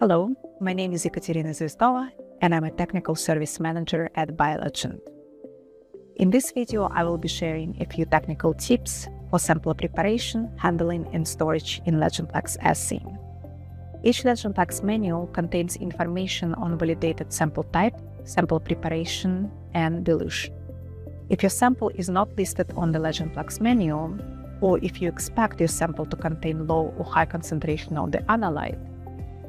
Hello, my name is Ekaterina Zvezdova, and I'm a Technical Service Manager at BioLegend. In this video, I will be sharing a few technical tips for sample preparation, handling, and storage in LEGENDplex assay. Each LEGENDplex manual contains information on validated sample type, sample preparation, and dilution. If your sample is not listed on the LEGENDplex manual, or if you expect your sample to contain low or high concentration of the analyte,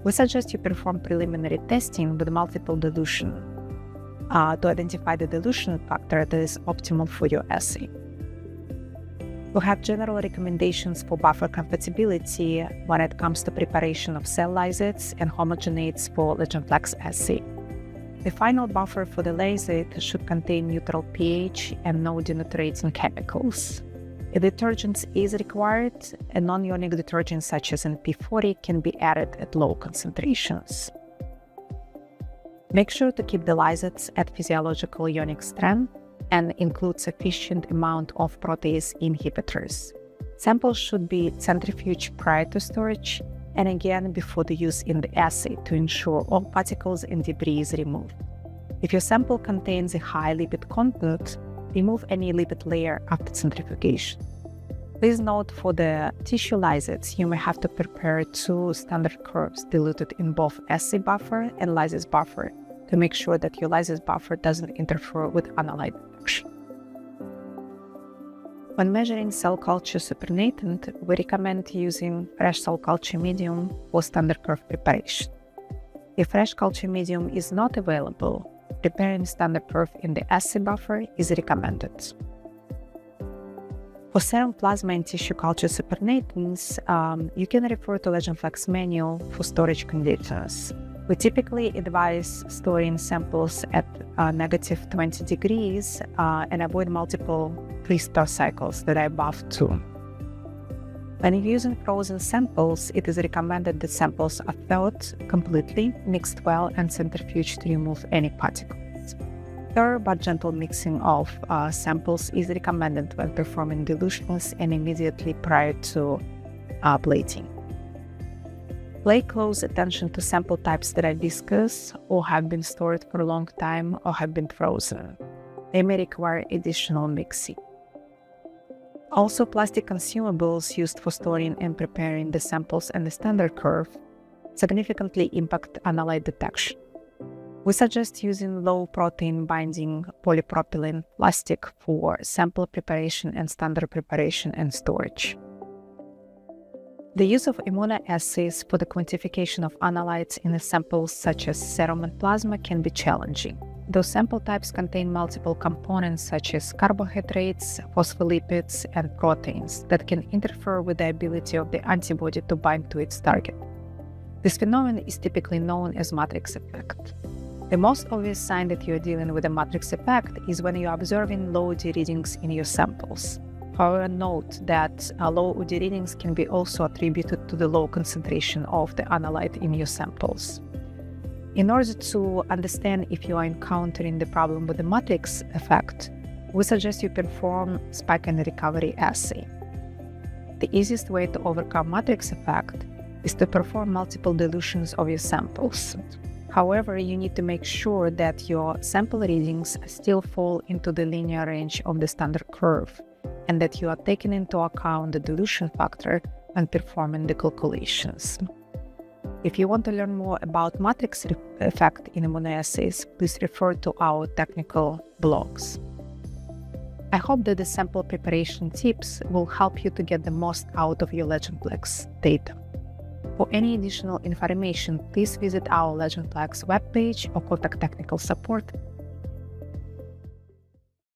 we suggest you perform preliminary testing with multiple dilution to identify the dilution factor that is optimal for your assay. We have general recommendations for buffer compatibility when it comes to preparation of cell lysates and homogenates for LEGENDplex assay. The final buffer for the lysate should contain neutral pH and no denaturating chemicals. If detergent is required, a non-ionic detergent such as NP40 can be added at low concentrations. Make sure to keep the lysates at physiological ionic strength and include sufficient amount of protease inhibitors. Samples should be centrifuged prior to storage and again before the use in the assay to ensure all particles and debris is removed. If your sample contains a high lipid content, remove any lipid layer after centrifugation. Please note for the tissue lysates, you may have to prepare 2 standard curves diluted in both assay buffer and lysate buffer to make sure that your lysate buffer doesn't interfere with analyte detection. When measuring cell culture supernatant, we recommend using fresh cell culture medium for standard curve preparation. If fresh culture medium is not available, preparing standard curve in the assay buffer is recommended. For serum plasma and tissue culture supernatants, you can refer to LEGENDplex manual for storage conditions. We typically advise storing samples at -20 degrees and avoid multiple pre-store cycles that are above 2. When using frozen samples, it is recommended that samples are thawed completely, mixed well, and centrifuged to remove any particles. Thorough but gentle mixing of samples is recommended when performing dilutions and immediately prior to plating. Pay close attention to sample types that are viscous or have been stored for a long time or have been frozen. They may require additional mixing. Also, plastic consumables used for storing and preparing the samples and the standard curve significantly impact analyte detection. We suggest using low protein binding polypropylene plastic for sample preparation and standard preparation and storage. The use of immunoassays for the quantification of analytes in the samples such as serum and plasma can be challenging. Those sample types contain multiple components such as carbohydrates, phospholipids, and proteins that can interfere with the ability of the antibody to bind to its target. This phenomenon is typically known as matrix effect. The most obvious sign that you are dealing with a matrix effect is when you are observing low OD readings in your samples. However, note that low OD readings can be also attributed to the low concentration of the analyte in your samples. In order to understand if you are encountering the problem with the matrix effect, we suggest you perform spike and recovery assay. The easiest way to overcome matrix effect is to perform multiple dilutions of your samples. However, you need to make sure that your sample readings still fall into the linear range of the standard curve and that you are taking into account the dilution factor when performing the calculations. If you want to learn more about matrix effect in immunoassays, please refer to our technical blogs. I hope that the sample preparation tips will help you to get the most out of your LEGENDplex data. For any additional information, please visit our LEGENDplex webpage or contact technical support